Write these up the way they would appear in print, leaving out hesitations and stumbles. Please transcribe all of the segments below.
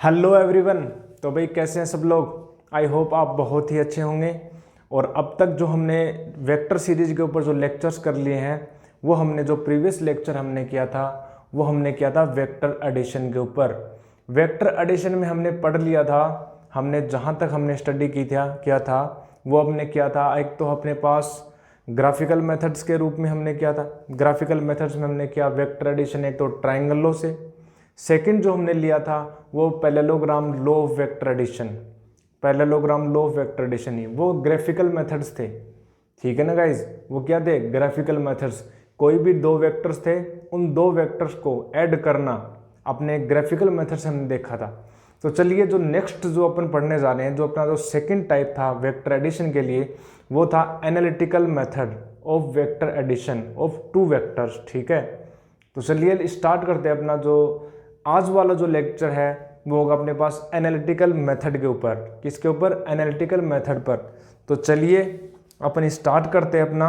Hello everyone. तो भाई कैसे हैं सब लोग। आई होप आप बहुत ही अच्छे होंगे। और अब तक जो हमने वेक्टर सीरीज के ऊपर जो लेक्चर्स कर लिए हैं वो हमने जो प्रीवियस लेक्चर हमने किया था वो हमने किया था वेक्टर एडिशन के ऊपर। वेक्टर एडिशन में हमने पढ़ लिया था, हमने जहाँ तक हमने स्टडी किया था वो हमने किया था। एक तो अपने पास ग्राफिकल मेथड्स के रूप में हमने किया था। ग्राफिकल मेथड्स में हमने किया वेक्टर एडिशन, एक तो ट्राइंगल लॉ से। सेकंड जो हमने लिया था वो parallelogram law of vector addition. Parallelogram law of vector addition ही वो ग्राफिकल मेथड्स थे, ठीक है ना गाइज। वो क्या थे? Graphical methods. कोई भी दो वेक्टर्स थे, उन दो वेक्टर्स को ऐड करना अपने ग्राफिकल मेथड से हमने देखा था। तो चलिए जो नेक्स्ट जो अपन पढ़ने जा रहे हैं, जो अपना जो सेकंड टाइप था वेक्टर एडिशन के लिए, वो था analytical method of vector addition of two vectors, ठीक है। तो चलिए स्टार्ट करते हैं। अपना जो आज वाला जो लेक्चर है वो होगा अपने पास एनालिटिकल मेथड के ऊपर। किसके ऊपर? एनालिटिकल मेथड पर। तो चलिए अपन स्टार्ट करते हैं। अपना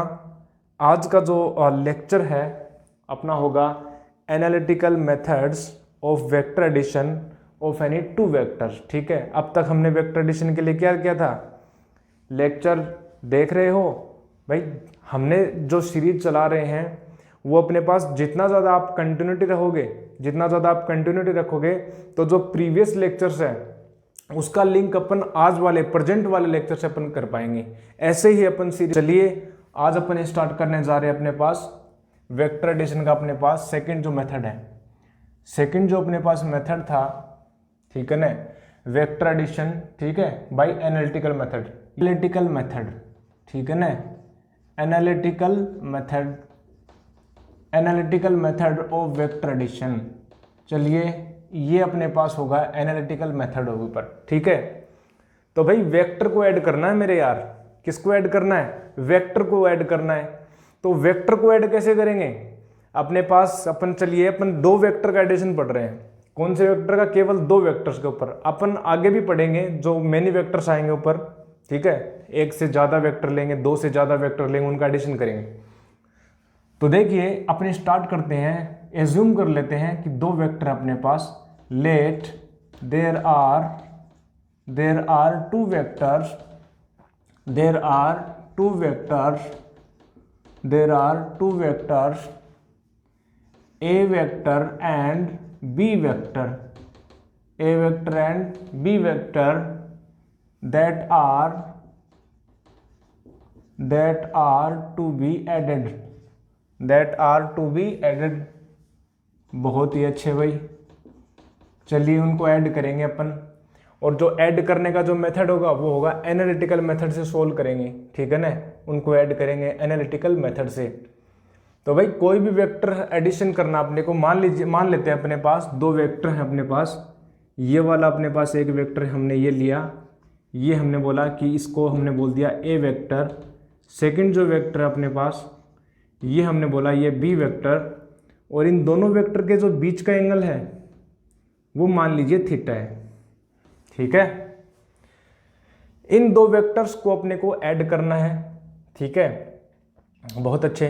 आज का जो लेक्चर है अपना होगा analytical methods of vector addition of any two vectors, ठीक है। अब तक हमने वेक्टर एडिशन के लिए क्या किया था? लेक्चर देख रहे हो भाई। हमने जो सीरीज चला रहे हैं वो अपने पास जितना ज़्यादा आप कंटिन्यूटी रखोगे तो जो प्रीवियस लेक्चर्स है उसका लिंक अपन आज वाले प्रेजेंट वाले लेक्चर से अपन कर पाएंगे। ऐसे ही अपन सीरीज। चलिए आज अपन स्टार्ट करने जा रहे हैं अपने पास वेक्टर एडिशन का। अपने पास सेकंड जो मेथड है, सेकंड जो अपने पास मेथड था, ठीक है ना, वेक्टर एडिशन, ठीक है, by analytical method. Analytical method, ठीक है ना, analytical method of vector addition. चलिए ये अपने पास होगा एनालिटिकल मेथड ऊपर, ठीक है। तो भाई वेक्टर को ऐड करना है मेरे यार। किसको ऐड करना है? वेक्टर को ऐड करना है। तो वेक्टर को ऐड कैसे करेंगे? अपने पास अपन दो वेक्टर का एडिशन पढ़ रहे हैं। कौन से वेक्टर का? केवल दो वेक्टर्स के ऊपर। अपन आगे भी पढ़ेंगे जो मेनी वेक्टर्स आएंगे ऊपर, ठीक है। एक से ज्यादा वेक्टर लेंगे, दो से ज्यादा वेक्टर लेंगे, उनका एडिशन करेंगे। तो देखिए अपने स्टार्ट करते हैं। एज्यूम कर लेते हैं कि दो वेक्टर अपने पास। Let there are two vectors, A vector and B vector, that are to be added। बहुत ही अच्छे भाई। चलिए उनको ऐड करेंगे अपन। और जो ऐड करने का जो मेथड होगा वो होगा एनालिटिकल मेथड से सोल्व करेंगे, ठीक है ना। उनको ऐड करेंगे एनालिटिकल मेथड से। तो भाई कोई भी वेक्टर एडिशन करना अपने को, मान लेते हैं अपने पास दो वेक्टर हैं अपने पास। ये वाला अपने पास एक वेक्टर हमने ये लिया, ये हमने बोला कि इसको हमने बोल दिया ए वेक्टर। सेकंड जो वेक्टर अपने पास ये हमने बोला ये बी वेक्टर। और इन दोनों वेक्टर के जो बीच का एंगल है वो मान लीजिए थीटा है, ठीक है। इन दो वेक्टर्स को अपने को ऐड करना है, ठीक है। बहुत अच्छे।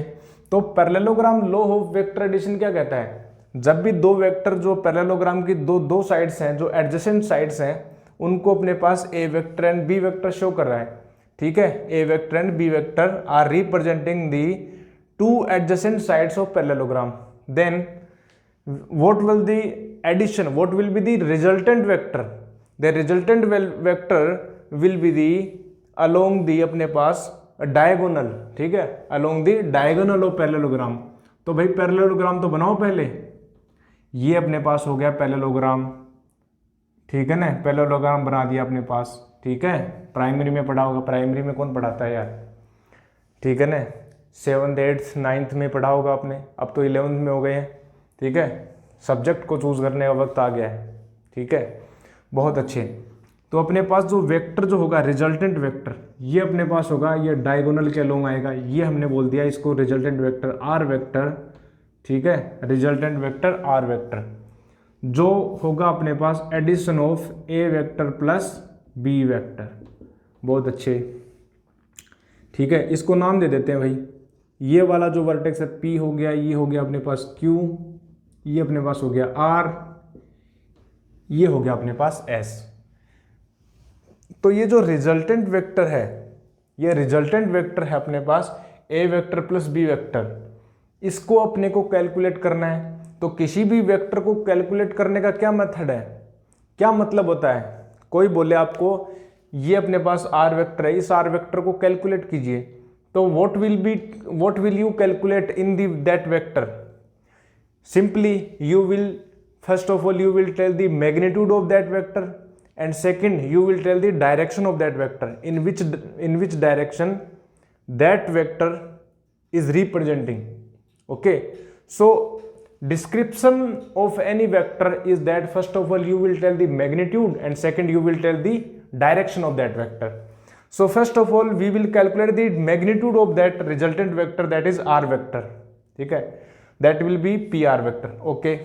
तो parallelogram law of vector addition क्या कहता है? जब भी दो वेक्टर जो पैरेललोग्राम की दो साइड्स हैं, जो एडजेसेंट साइड्स हैं, उनको अपने पास A vector and B vector show कर रहा है, ठीक है। A vector and B vector are representing the two adjacent sides of parallelogram. Then what will be the resultant vector? The resultant vector will be the along the अपने पास diagonal, ठीक है, along the diagonal of parallelogram। तो भाई parallelogram तो बनाओ पहले। ये अपने पास हो गया पैरेललोग्राम, ठीक है ना। पैरेललोग्राम बना दिया अपने पास, ठीक है। प्राइमरी में पढ़ा होगा। प्राइमरी में कौन पढ़ाता है यार, ठीक है ना। 7th 8th 9th में पढ़ा होगा आपने। अब तो 11th में हो गए हैं, ठीक है। सब्जेक्ट को चूज करने का वक्त आ गया है, ठीक है। बहुत अच्छे। तो अपने पास जो वेक्टर जो होगा रिजल्टेंट वेक्टर, ये अपने पास होगा, ये डायगोनल के अलोंग आएगा। ये हमने बोल दिया इसको रिजल्टेंट वेक्टर आर वेक्टर, ठीक है। रिजल्टेंट वेक्टर आर वेक्टर जो होगा अपने पास addition of A vector plus B vector. बहुत अच्छे, ठीक है। इसको नाम दे देते हैं भाई। ये वाला जो वर्टेक्स है P हो गया, ये हो गया अपने पास Q, ये अपने पास हो गया R, ये हो गया अपने पास S। तो ये जो रिजल्टेंट वेक्टर है, ये रिजल्टेंट वेक्टर है अपने पास A vector plus B vector, इसको अपने को कैलकुलेट करना है। तो किसी भी वेक्टर को कैलकुलेट करने का क्या मेथड है, क्या मतलब होता है, कोई बोले आपको ये अपने पास R वेक्टर है, इस R वेक्टर को कैलकुलेट कीजिए, तो what will you calculate in the that vector? Simply you will, first of all you will tell the magnitude of that vector, and second you will tell the direction of that vector, in which direction that vector is representing. Okay, so description of any vector is that first of all you will tell the magnitude, and second you will tell the direction of that vector. So first of all we will calculate the magnitude of that resultant vector, that is R vector. ठीक है, that will be PR vector. Okay,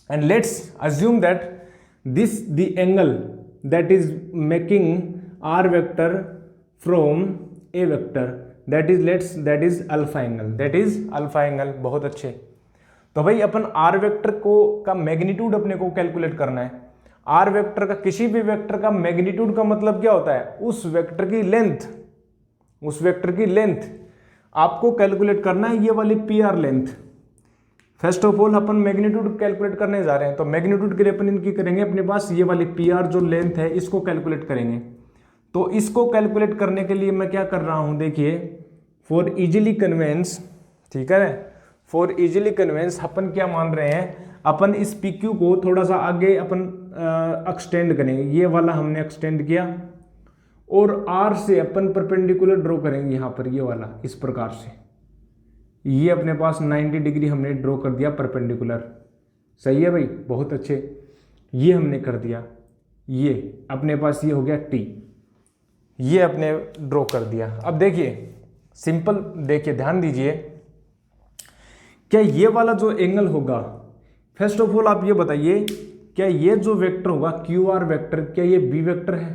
and let's assume that the angle that is making R vector from A vector, that is alpha angle. बहुत अच्छे। तो भाई अपन R vector का magnitude अपने को calculate करना है। R वेक्टर का, किसी भी वेक्टर का मैग्नीट्यूड का मतलब क्या होता है, उस वेक्टर की लेंथ आपको कैलकुलेट करना है, ये वाली PR length. First of all upon magnitude calculate करने जा रहे हैं, तो मैग्नीट्यूड के लिए अपन इनकी करेंगे अपने पास ये वाली PR जो लेंथ है, इसको कैलकुलेट करेंगे। तो इसको कैलकुलेट करने के लिए मैं क्या कर रहा हूं, देखिए, फॉर इजीली कन्वेंस, ठीक है, फॉर इजीली कन्वेंस अपन क्या मान रहे हैं, अपन इस PQ को थोड़ा सा आगे अपन एक्सटेंड करेंगे, ये वाला हमने एक्सटेंड किया, और R से अपन परपेंडिकुलर ड्रॉ करेंगे यहाँ पर, ये वाला इस प्रकार से, ये अपने पास 90 डिग्री हमने ड्रॉ कर दिया परपेंडिकुलर। सही है भाई, बहुत अच्छे, ये हमने कर दिया, ये अपने पास ये हो गया T, ये अपने ड्रॉ कर दिया। अब देखिए सिंपल, देखिए ध्यान दीजिए, क्या ये वाला जो एंगल होगा, फर्स्ट ऑफ ऑल आप ये बताइए, क्या ये जो वेक्टर होगा QR वेक्टर, क्या ये B वेक्टर है?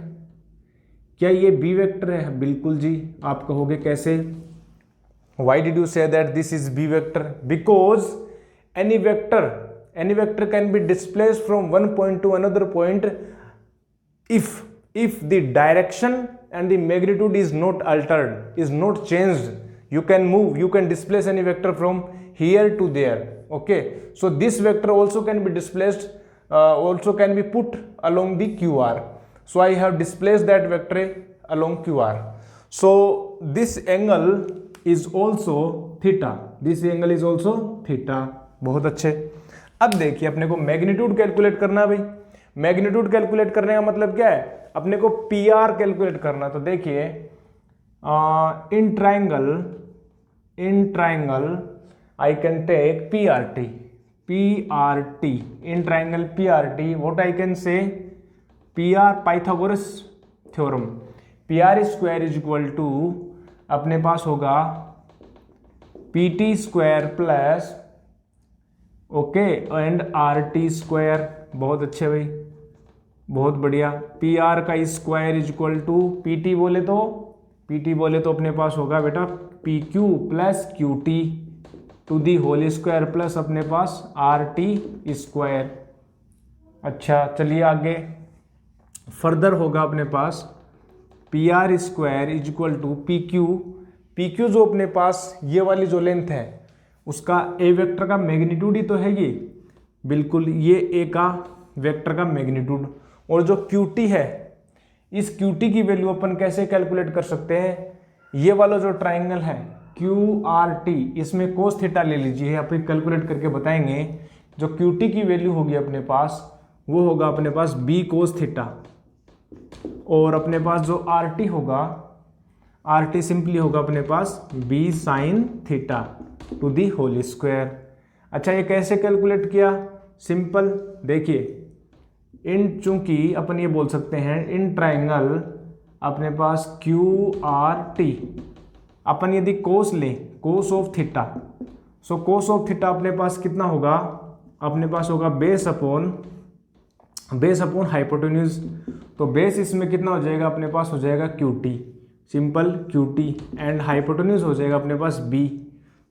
क्या ये B वेक्टर है? बिल्कुल जी। आप कहोगे कैसे, why did you say that this is B vector? Because any vector can be displaced from one point two another point if the direction and the magnitude is not altered, is not changed, you can displace any vector from here to there. Okay, so this vector also can be displaced, also can be put along the QR. So I have displaced that vector along QR. So this angle is also theta, बहुत अच्छे। अब देखिए अपने को magnitude calculate करना है भाई। Magnitude calculate करने का मतलब क्या है, अपने को PR कैलकुलेट करना। तो देखिए in triangle I can take PRT, in triangle PRT, what I can say, PR Pythagoras theorem, PR square is equal to अपने पास होगा PT square plus, okay, and RT square. बहुत अच्छे भाई, बहुत बढ़िया। PR का square is equal to PT बोले तो अपने पास होगा बेटा PQ plus QT to the whole square plus अपने पास RT स्क्वायर। अच्छा चलिए आगे फर्दर होगा अपने पास PR square is equal to PQ जो अपने पास ये वाली जो लेंथ है उसका A वेक्टर का मैग्नीट्यूड ही तो है ये, बिल्कुल ये A का वेक्टर का मैग्नीट्यूड। और जो QT है, इस QT की वैल्यू अपन कैसे कैलकुलेट कर सकते हैं, ये वाला जो ट्राइंगल है QRT, इसमें कोस थीटा ले लीजिए, अपन कैलकुलेट करके बताएंगे। जो QT की वैल्यू होगी अपने पास वो होगा अपने पास B कोस थीटा, और अपने पास जो RT होगा, RT सिंपली होगा अपने पास B sine theta to the whole square. अच्छा ये कैसे कैलकुलेट किया, सिंपल देखिए, इन चूंकि अपन ये बोल सकते हैं इन ट्राइंगल अपने पास QRT, अपन यदि कोस लें, cos of theta, so cos of theta अपने पास कितना होगा, अपने पास होगा बेस अपॉन हाइपोटेन्यूज। तो बेस इसमें कितना हो जाएगा, अपने पास हो जाएगा QT, simple QT, and hypotenuse हो जाएगा अपने पास B।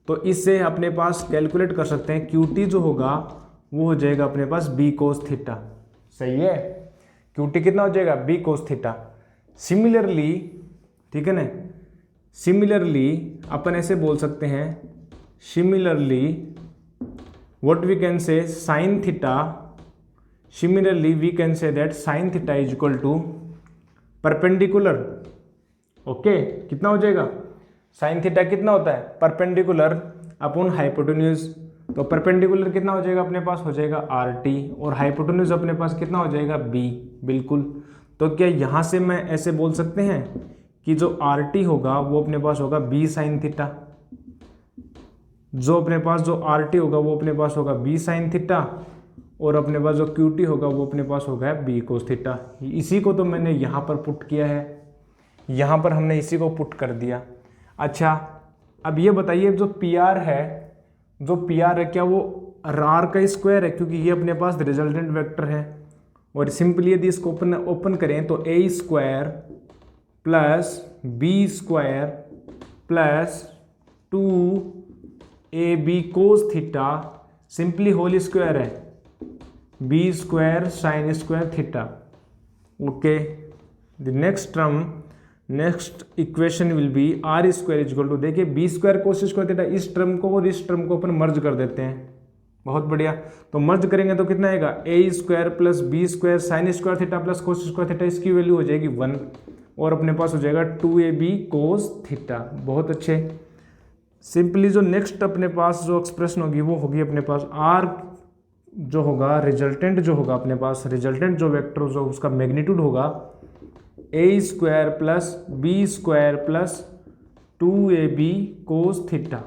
तो इससे अपने पास कैलकुलेट कर सकते हैं QT जो होगा वो हो जाएगा अपने पास B कोस थीटा। सही है, QT कितना हो जाएगा B cos थीटा। सिमिलरली, ठीक है ना, सिमिलरली अपन ऐसे बोल सकते हैं, similarly what we can say sine theta, similarly we can say that sine theta is equal to perpendicular. Okay, कितना हो जाएगा, साइन थीटा कितना होता है, परपेंडिकुलर अपॉन हाइपोटेन्यूज। तो परपेंडिकुलर कितना हो जाएगा अपने पास, हो जाएगा RT, और हाइपोटेन्यूज अपने पास कितना हो जाएगा B। बिल्कुल, तो क्या यहाँ से मैं ऐसे बोल सकते हैं कि जो RT होगा वो अपने पास होगा B साइन थीटा, जो अपने पास जो RT होगा वो अपने पास होगा B साइन थीटा, और अपने पास जो QT होगा वो अपने पास होगा B कोस थीटा। इसी को तो मैंने यहाँ पर पुट किया है, यहाँ पर हमने इसी को पुट कर दिया। अच्छा, अब ये बताइए जो PR है, जो PR है क्या वो R का स्क्वायर है, क्योंकि ये अपने पास रिजल्टेंट वेक्टर है। और सिंपली यदि इसको ओपन करें तो A square plus B square plus 2AB cos theta simply whole square है B square sine square theta. Okay, the next term, next equation will be R square is equal to, देखिए B square cos square theta, इस term को और इस term को अपन मर्ज कर देते हैं। बहुत बढ़िया, तो मर्ज करेंगे तो कितना आएगा, A square plus B square sine square theta plus cos square theta, इसकी वैल्यू हो जाएगी 1, और अपने पास हो जाएगा 2AB कोस थीटा। बहुत अच्छे। सिंपली जो नेक्स्ट अपने पास जो एक्सप्रेशन होगी वो होगी अपने पास R जो होगा, रिजल्टेंट जो होगा अपने पास, रिजल्टेंट जो वेक्टर जो उसका मैग्नीट्यूड होगा A square plus B square plus 2AB cos theta.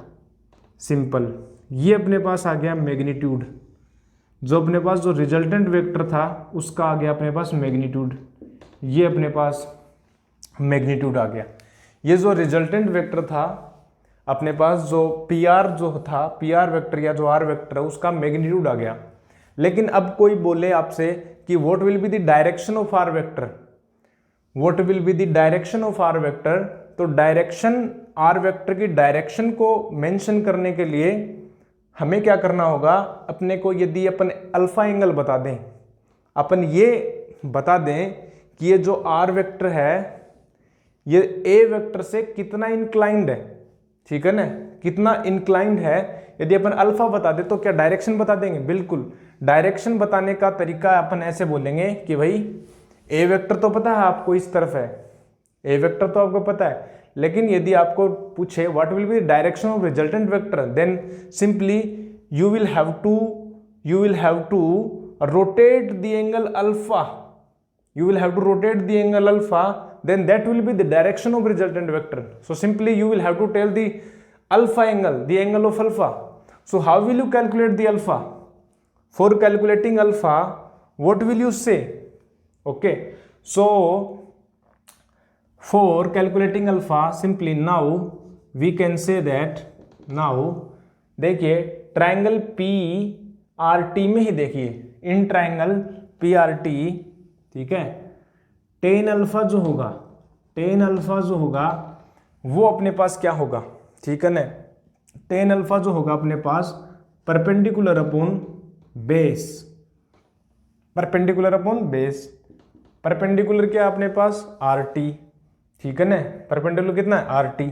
Simple, ये अपने पास आ गया मैग्नीट्यूड, जो अपने पास जो रिजल्टेंट वेक्टर था उसका आ गया अपने पास मैग्नीट्यूड, ये अपने पास मैग्नीट्यूड आ गया। ये जो रिजल्टेंट वेक्टर था अपने पास, जो PR जो था, PR वेक्टर या जो R वेक्टर है उसका मैग्नीट्यूड आ गया। लेकिन अब कोई बोले आपसे कि what will be the direction of R vector, what will be the direction of R vector, तो डायरेक्शन R वेक्टर की डायरेक्शन को मेंशन करने के लिए हमें क्या करना होगा, अपने को यदि अपन अल्फा एंगल बता दें, अपन ये बता दें कि ये जो R वेक्टर है ये A वेक्टर से कितना इंक्लाइंड है, ठीक है ना, कितना इंक्लाइंड है, यदि अपन अल्फा बता दें तो क्या डायरेक्शन बता देंगे, बिल्कुल। डायरेक्शन बताने का तरीका अपन ऐसे बोलेंगे कि भाई A वेक्टर तो पता है आपको इस तरफ है, A वेक्टर तो आपको पता है, लेकिन यदि आपको पूछे what will be direction of resultant vector, then simply you will have to rotate the angle alpha, you will have to rotate the angle alpha, then that will be the direction of resultant vector. So simply you will have to tell the alpha angle, the angle of alpha. So how will you calculate the alpha? For calculating alpha, what will you say? Okay, so for calculating alpha, simply now we can say that, now देखिए triangle PRT में ही देखिए, in triangle PRT, ठीक है, tan alpha जो होगा, tan alpha जो होगा वो अपने पास क्या होगा, ठीक है ना, टेन अल्फा जो होगा अपने पास perpendicular upon base, perpendicular upon base, perpendicular क्या अपने पास RT, ठीक है ना, परपेंडिकुलर कितना है RT,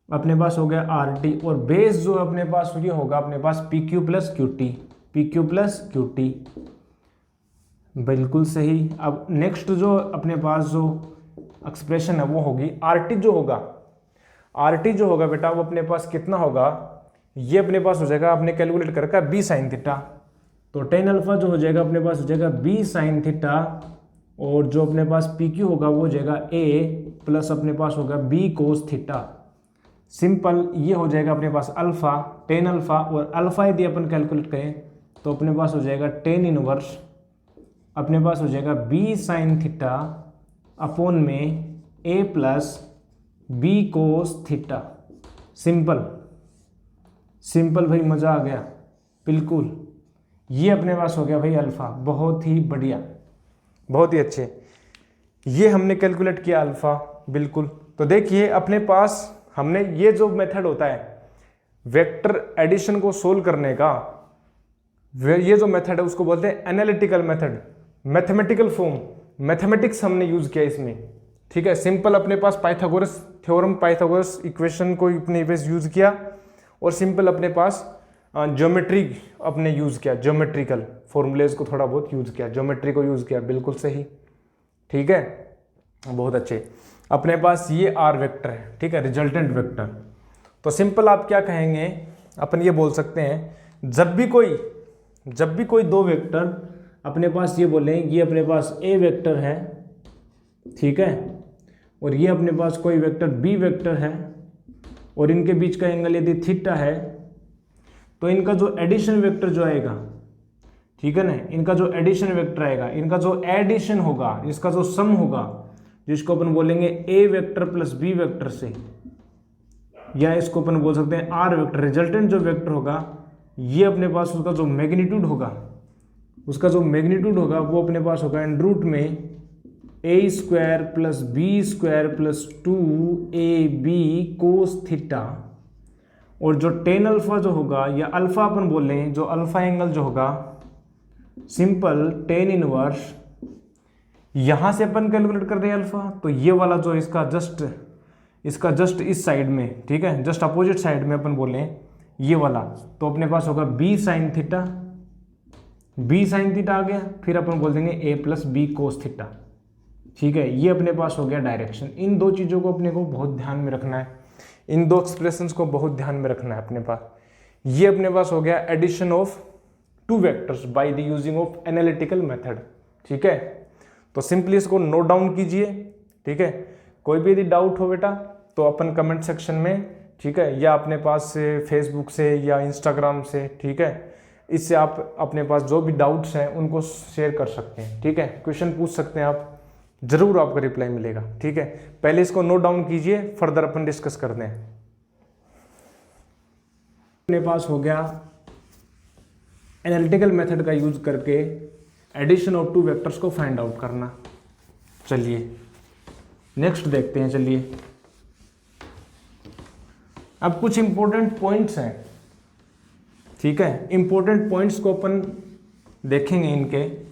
अपने पास हो गया RT, और बेस जो अपने पास ये होगा अपने पास PQ plus QT, PQ plus QT। बिल्कुल सही। अब नेक्स्ट जो अपने पास जो एक्सप्रेशन है वो होगी RT जो होगा, RT जो होगा बेटा वो अपने पास कितना होगा, ये अपने पास हो जाएगा, आपने कैलकुलेट कर रखा B साइन थीटा, तो टेन अल्फा जो हो जाएगा अपने पास हो जाएगा B साइन थीटा, और जो अपने पास PQ होगा वो हो जाएगा A प्लस अपने पास होगा B कोस थीटा। सिंपल, ये हो जाएगा अपने पास अल्फा, टेन अल्फा, और अल्फा यदि अपन कैलकुलेट करें तो अपने पास हो जाएगा टेन इनवर्स, अपने पास हो जाएगा B साइन थीटा अपॉन में A plus B cos theta. Simple, simple भाई, मज़ा आ गया, बिल्कुल। ये अपने पास हो गया भाई अल्फ़ा, बहुत ही बढ़िया, बहुत ही अच्छे। ये हमने कैलकुलेट किया अल्फ़ा, बिल्कुल। तो देखिए अपने पास हमने ये जो मेथड होता है वेक्टर एडिशन को सोल्व करने का, ये जो मेथड है उसको बोलते हैं analytical method. Mathematical form, mathematics हमने यूज किया इसमें, ठीक है। सिंपल अपने पास पाइथागोरस थ्योरम, पाइथागोरस इक्वेशन को अपने बेस यूज किया, और सिंपल अपने पास ज्योमेट्री अपने यूज किया, ज्योमेट्रिकल फॉर्मूलेज को थोड़ा बहुत यूज किया, ज्योमेट्री को यूज किया, बिल्कुल सही, ठीक है, बहुत अच्छे। अपने पास ये आर वेक्टर है, ठीक है, रिजल्टेंट वेक्टर। तो सिंपल आप क्या कहेंगे, अपन ये बोल सकते हैं जब भी कोई दो वेक्टर अपने पास, ये बोले ये अपने पास ए वेक्टर है, ठीक है, और ये अपने पास कोई वेक्टर बी वेक्टर है, और इनके बीच का एंगल यदि थीटा है, तो इनका जो एडिशन वेक्टर जो आएगा, ठीक है ना, इनका जो एडिशन वेक्टर आएगा, इनका जो एडिशन होगा, इसका जो सम होगा, जिसको अपन बोलेंगे ए वेक्टर प्लस बी वेक्टर से, या इसको अपन बोल सकते हैं आर वेक्टर, रिजल्टेंट जो वेक्टर होगा, ये अपने पास उसका जो मैग्नीट्यूड होगा, वो अपने पास होगा इन रूट में A square plus B square plus 2ab cos theta, और जो टेन अल्फा जो होगा, या अल्फा अपन बोल रहे हैं, जो अल्फा एंगल जो होगा, सिंपल टेन इनवर्स, यहां से अपन कैलकुलेट कर रहे हैं अल्फा, तो ये वाला जो इसका जस्ट इस साइड में, ठीक है, जस्ट अपोजिट साइड में अपन बोले ये वाला, तो अपने पास होगा बी साइन थीटा आ गया, फिर अपन बोल देंगे ए प्लस बी कोस थीटा, ठीक है। ये अपने पास हो गया डायरेक्शन। इन दो चीज़ों को अपने को बहुत ध्यान में रखना है, इन दो एक्सप्रेशंस को बहुत ध्यान में रखना है अपने पास। ये अपने पास हो गया addition of two vectors by the using of analytical method, ठीक है। तो सिंपली इसको नोट डाउन कीजिए, ठीक है। कोई भी यदि डाउट हो बेटा तो अपन कमेंट सेक्शन में, ठीक है, या अपने पास से फेसबुक से या इंस्टाग्राम से, ठीक है, इससे आप अपने पास जो भी डाउट्स हैं उनको शेयर कर सकते हैं, ठीक है, क्वेश्चन पूछ सकते हैं आप, जरूर आपको रिप्लाई मिलेगा, ठीक है। पहले इसको नोट डाउन कीजिए, फर्दर अपन डिस्कस करते हैं। अपने पास हो गया एनालिटिकल मेथड का यूज करके एडिशन ऑफ टू वेक्टर्स को फाइंड आउट करना। चलिए नेक्स्ट देखते हैं। चलिए अब कुछ इंपॉर्टेंट पॉइंट्स हैं, ठीक है, इंपॉर्टेंट पॉइंट्स को अपन देखेंगे इनके।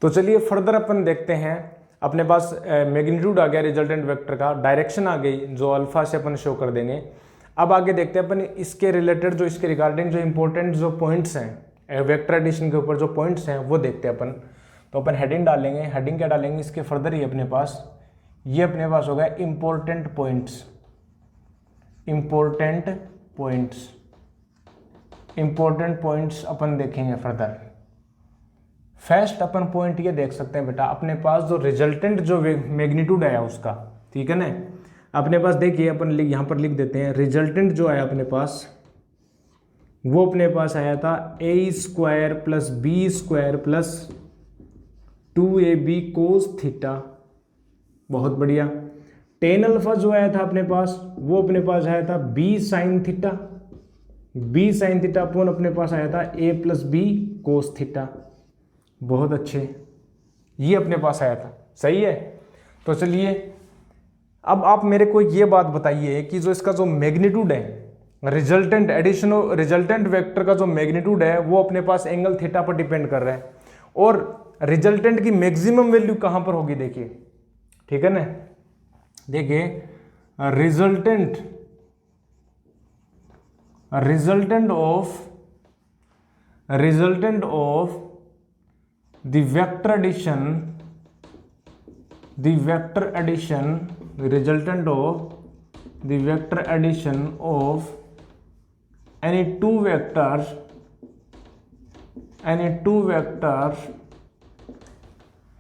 तो चलिए फर्दर अपन देखते हैं। अपने पास मैग्नीट्यूड आ गया रिजल्टेंट वेक्टर का, डायरेक्शन आ गई जो अल्फा से अपन शो कर देंगे। अब आगे देखते हैं अपन इसके रिलेटेड, जो इसके रिगार्डिंग जो इंपॉर्टेंट जो पॉइंट्स हैं वेक्टर एडिशन के ऊपर जो पॉइंट्स हैं वो देखते हैं अपन। तो अपन हेडिंग डालेंगे, हेडिंग क्या डालेंगे इसके फर्दर ही अपने पास, ये अपने पास होगा इंपॉर्टेंट पॉइंट्स, इंपॉर्टेंट पॉइंट्स अपन देखेंगे फर्दर। फर्स्ट अपन पॉइंट ये देख सकते हैं बेटा, अपने पास जो रिजल्टेंट जो मैग्नीट्यूड आया उसका, ठीक है ना, अपने पास देखिए अपन यहाँ पर लिख देते हैं, रिजल्टेंट जो आया अपने पास वो अपने पास आया था A square plus B square plus 2ab cos theta. बहुत बढ़िया। टेन अल्फा जो आया था अपने पास वो अपने पास आया था बी साइन थीटा अपॉन अपने पास आया था ए प्लस बी कोस थीटा। बहुत अच्छे, ये अपने पास आया था, सही है। तो चलिए अब आप मेरे को ये बात बताइए कि जो इसका जो मैग्नीट्यूड है, रिजल्टेंट एडिशन रिजल्टेंट वेक्टर का जो मैग्नीट्यूड है वो अपने पास एंगल थीटा पर डिपेंड कर रहा है, और रिजल्टेंट की मैक्सिमम वैल्यू कहां पर होगी देखिए, ठीक है ना। देखिए resultant of the vector addition resultant of the vector addition of any two vectors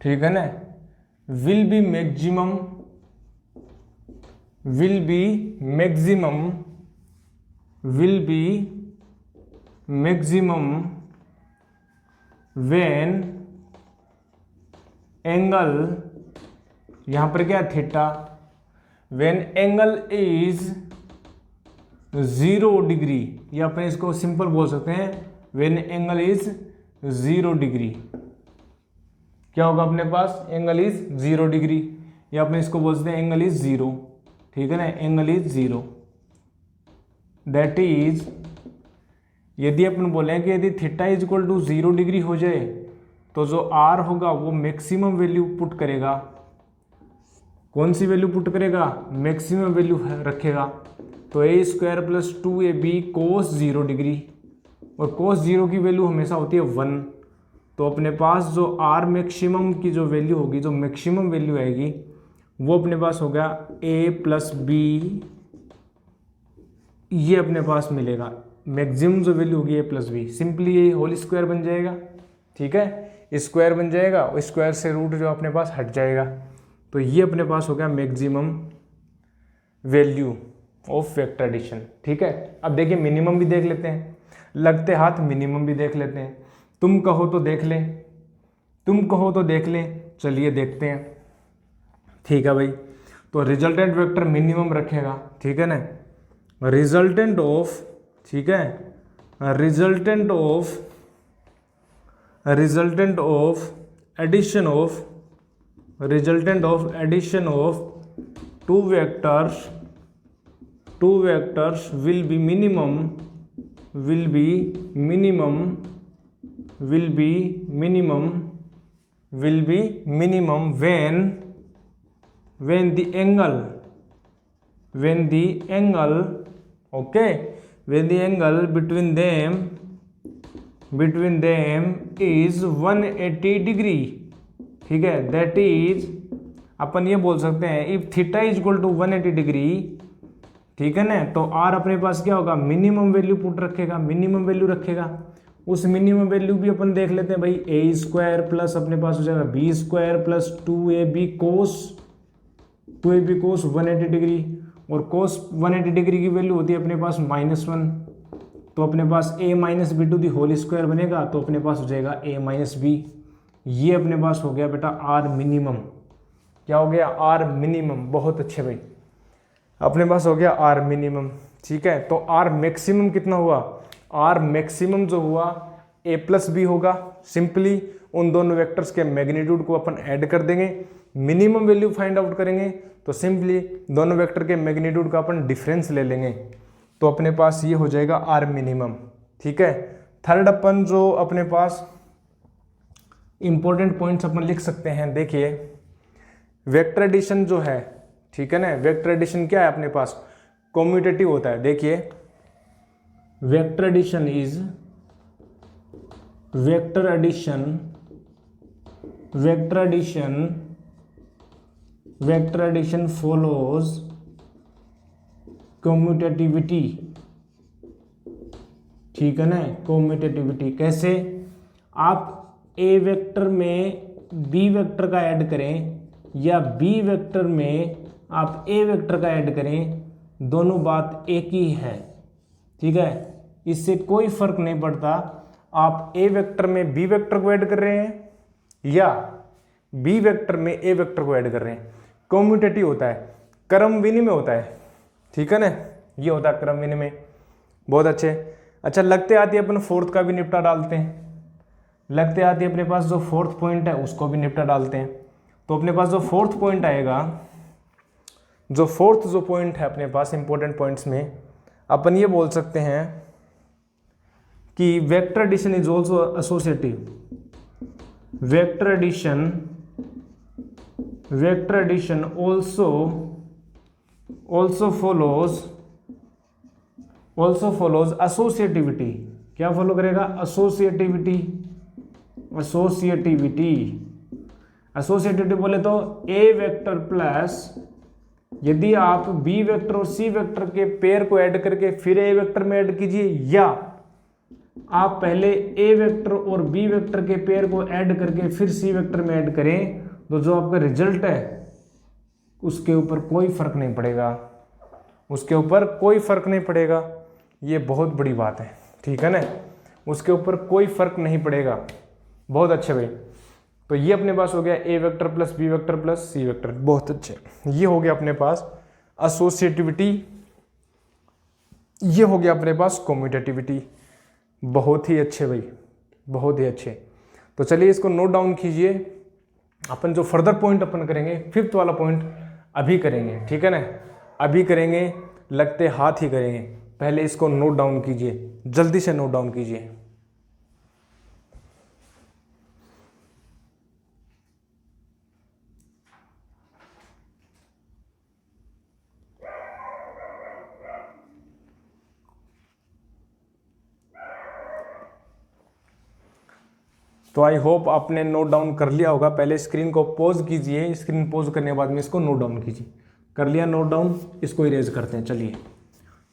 ठीक है ना, will be maximum when angle, यहां पर क्या theta, when angle is 0 degree, या अपन इसको सिंपल बोल सकते हैं व्हेन एंगल इज 0 डिग्री। क्या होगा अपने पास? एंगल इज 0 डिग्री, या अपन इसको बोल सकते हैं एंगल इज 0, ठीक है ना, एंगल इज 0। दैट इज, यदि अपन बोले कि यदि theta is equal to 0 degree हो जाए तो जो आर होगा वो मैक्सिमम वैल्यू पुट करेगा। कौन सी वैल्यू पुट करेगा? मैक्सिमम वैल्यू रखेगा। तो ए स्क्वायर प्लस 2ab कोस 0 डिग्री, और कोस 0 की वैल्यू हमेशा होती है 1। तो अपने पास जो आर मैक्सिमम की जो वैल्यू होगी, जो मैक्सिमम वैल्यू आएगी, वो अपने पास हो गया a प्लस बी, ये अपने पास मिलेगा। मैक्सिमम जो वैल्यू होगी a प्लस बी, सिंपली ये होल स्क्वायर बन जाएगा, ठीक है, स्क्वायर बन जाएगा, और स्क्वायर से रूट जो अपने पास हट जाएगा। तो ये अपने पास हो गया maximum value of vector addition, ठीक है। अब देखिए मिनिमम भी देख लेते हैं, लगते हाथ मिनिमम भी देख लेते हैं। तुम कहो तो देख लें, तुम कहो तो देख लें, चलिए देखते हैं, ठीक है भाई। तो रिजल्टेंट वेक्टर मिनिमम रखेगा, ठीक है ना, रिजल्टेंट ऑफ, ठीक है, resultant of addition of two vectors will be minimum when the angle between them is 180 degree, ठीक है। दैट इज, अपन ये बोल सकते हैं if theta is equal to 180 degree, ठीक है ना, तो आर अपने पास क्या होगा? मिनिमम वैल्यू पुट रखेगा, मिनिमम वैल्यू रखेगा। उस मिनिमम वैल्यू भी अपन देख लेते हैं भाई, ए स्क्वायर प्लस अपने पास हो जाएगा बी स्क्वायर प्लस 2ab कोस 180 डिग्री, और कोस 180 डिग्री की वैल्यू होती है अपने पास -1। तो अपने पास a minus b to the whole square बनेगा, तो अपने पास हो जाएगा a माइनस बी। ये अपने पास हो गया बेटा आर मिनिमम। क्या हो गया? R minimum. बहुत अच्छे भाई, अपने पास हो गया आर मिनिमम, ठीक है। तो आर मैक्सिमम कितना हुआ? आर मैक्सिमम जो हुआ a प्लस बी होगा। सिंपली उन दोनों वेक्टर्स के मैग्नीट्यूड को अपन ऐड कर देंगे, मिनिमम वैल्यू फाइंड आउट करेंगे, तो सिंपली दोनों वेक्टर के मैग्नीट्यूड का अपन डिफरेंस ले लेंगे, तो अपने पास ये हो जाएगा आर मिनिमम, ठीक है। थर्ड अपन जो अपने पास इंपॉर्टेंट पॉइंट्स अपन लिख सकते हैं, देखिए वेक्टर एडिशन जो है, ठीक है ना, वेक्टर एडिशन क्या है अपने पास? कम्यूटेटिव होता है। देखिए वेक्टर एडिशन फॉलोज कम्यूटेटिविटी, ठीक है ना, कम्यूटेटिविटी। कैसे? आप ए वेक्टर में बी वेक्टर का ऐड करें या बी वेक्टर में आप ए वेक्टर का ऐड करें, दोनों बात एक ही है, ठीक है, इससे कोई फर्क नहीं पड़ता आप ए वेक्टर में बी वेक्टर को ऐड कर रहे हैं या बी वेक्टर में ए वेक्टर को ऐड कर रहे हैं। कम्यूटेटिव होता है, क्रम विनिमय होता है, ठीक है ना, ये होता है क्रम विनिमय। बहुत अच्छे। अच्छा, लगते आती है अपन फोर्थ का भी निपटा डालते हैं, लगते आती है अपने पास जो फोर्थ पॉइंट है उसको भी निपटा डालते हैं। तो अपने पास जो फोर्थ पॉइंट आएगा, जो फोर्थ जो पॉइंट है अपने पास इंपॉर्टेंट पॉइंट्स में, अपन ये बोल सकते हैं कि vector addition is also associative. Vector addition also follows associativity। क्या फॉलो करेगा? associativity बोले तो ए वेक्टर प्लस, यदि आप बी वेक्टर और सी वेक्टर के पेयर को ऐड करके फिर ए वेक्टर में ऐड कीजिए, या आप पहले ए वेक्टर और बी वेक्टर के पेयर को ऐड करके फिर सी वेक्टर में ऐड करें, तो जो आपका रिजल्ट है उसके ऊपर कोई फर्क नहीं पड़ेगा, उसके ऊपर कोई फर्क नहीं पड़ेगा। ये बहुत बड़ी बात है, ठीक है ना, उसके ऊपर कोई फर्क नहीं पड़ेगा। बहुत अच्छे भाई। तो ये अपने पास हो गया A vector plus B vector plus C vector. बहुत अच्छे, ये हो गया अपने पास एसोसिएटिविटी ये हो गया अपने पास कम्यूटेटिविटी। बहुत ही अच्छे भाई, बहुत ही अच्छे। तो चलिए इसको नोट डाउन कीजिए। अपन जो फर्दर पॉइंट अपन करेंगे, फिफ्थ वाला पॉइंट अभी करेंगे, ठीक है ना, अभी करेंगे, लगते हाथ ही करेंगे। पहले इसको नोट डाउन कीजिए, जल्दी से नोट डाउन कीजिए। तो आई होप आपने नोट डाउन कर लिया होगा। पहले स्क्रीन को पॉज कीजिए, स्क्रीन पॉज करने के बाद में इसको नोट डाउन कीजिए। कर लिया नोट डाउन, इसको इरेज करते हैं। चलिए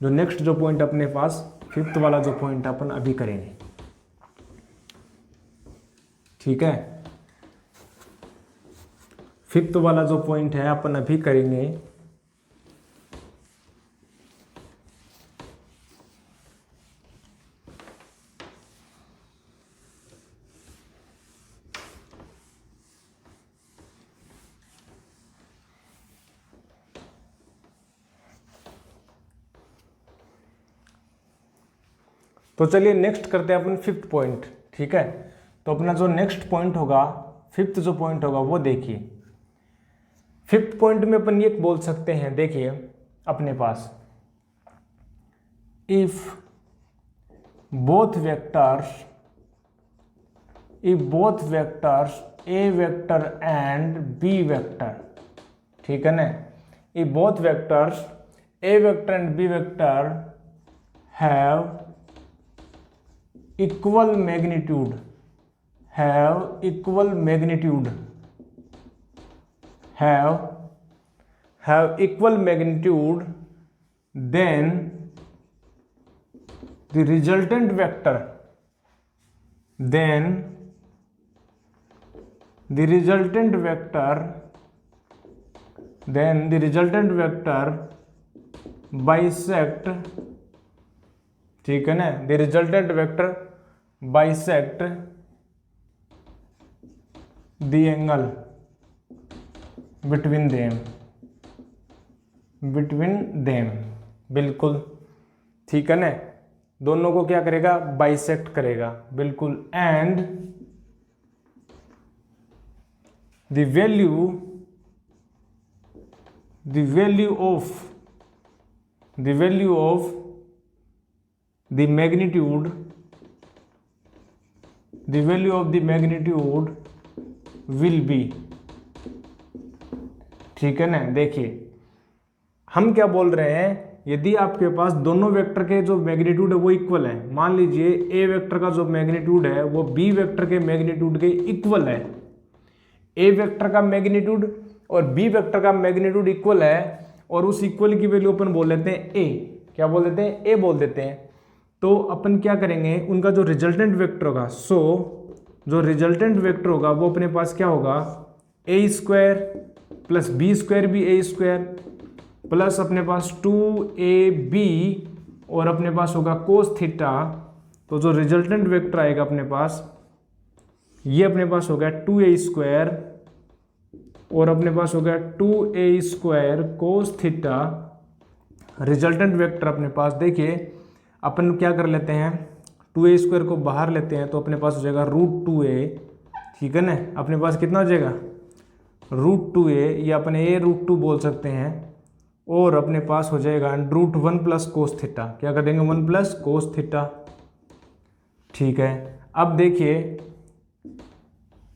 जो नेक्स्ट जो पॉइंट अपने पास, फिफ्थ वाला जो पॉइंट अपन अभी करेंगे, ठीक है। फिफ्थ वाला जो पॉइंट है अपन अभी करेंगे। तो चलिए नेक्स्ट करते हैं अपन फिफ्थ पॉइंट, ठीक है। तो अपना जो नेक्स्ट पॉइंट होगा, फिफ्थ जो पॉइंट होगा वो देखिए। फिफ्थ पॉइंट में अपन ये बोल सकते हैं, देखिए अपने पास, if both vectors A vector and B vector, ठीक है ना, if both vectors A vector and B vector have equal magnitude, have equal magnitude, then the resultant vector bisect, ठीक है ना, the resultant vector bisect the angle between them, बिल्कुल ठीक है ना, दोनों को क्या करेगा, बाइसेक्ट करेगा, बिल्कुल। And the value of the value of the magnitude will be, ठीक है ना। देखिए हम क्या बोल रहे हैं, यदि आपके पास दोनों वेक्टर के जो मैग्नीट्यूड है वो इक्वल है, मान लीजिए ए वेक्टर का जो मैग्नीट्यूड है वो बी वेक्टर के मैग्नीट्यूड के इक्वल है, ए वेक्टर का मैग्नीट्यूड और बी वेक्टर का मैग्नीट्यूड इक्वल है, और उस इक्वल की वैल्यू अपन बोल लेते हैं ए, क्या बोल देते हैं, ए बोल देते हैं। तो अपन क्या करेंगे, उनका जो रिजल्टेंट वेक्टर होगा, जो रिजल्टेंट वेक्टर होगा वो अपने पास क्या होगा, ए स्क्वायर प्लस बी स्क्वायर भी ए स्क्वायर प्लस अपने पास 2ab और अपने पास होगा कोस थीटा। तो जो रिजल्टेंट वेक्टर आएगा अपने पास, ये अपने पास हो गया 2a स्क्वायर और अपने पास हो गया 2a square cos theta. Resultant vector अपने पास, देखिए अपन क्या कर लेते हैं, 2a स्क्वायर को बाहर लेते हैं तो अपने पास हो जाएगा √2a, ठीक है ना। अपने पास कितना हो जाएगा, √2a, या अपन a√2 बोल सकते हैं, और अपने पास हो जाएगा √1 प्लस कोस थीटा, क्या कर देंगे, 1 प्लस कोस थीटा, ठीक है। अब देखिए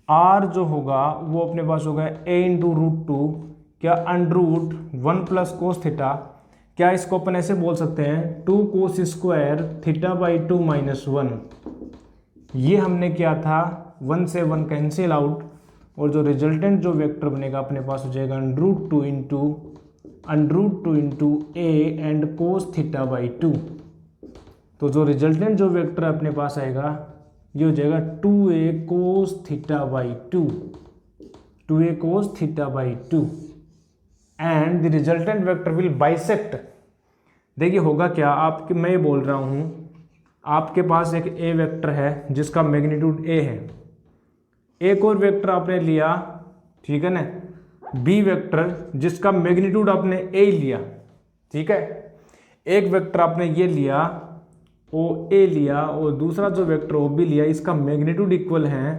r जो होगा वो अपने पास होगा a × √2, क्या √1 प्लस कोस थीटा, क्या इसको अपन ऐसे बोल सकते हैं 2 कोस स्क्वायर θ/2 - 1। ये हमने किया था, 1 से 1 कैंसिल आउट, और जो रिजल्टेंट जो वेक्टर बनेगा अपने पास हो जाएगा √2 × a एंड कोस θ/2। तो जो रिजल्टेंट जो वेक्टर अपने पास आएगा ये हो जाएगा 2a cos θ/2 and the resultant vector will bisect. देखिए होगा क्या, आपके मैं ये बोल रहा हूँ, आपके पास एक ए वेक्टर है जिसका मैग्नीट्यूड ए है, एक और वेक्टर आपने लिया, ठीक है ना, बी वेक्टर जिसका मैग्नीट्यूड आपने ए लिया, ठीक है। एक वेक्टर आपने ये लिया ओ ए लिया और दूसरा जो वेक्टर ओ बी लिया, इसका मैग्नीट्यूड इक्वल है,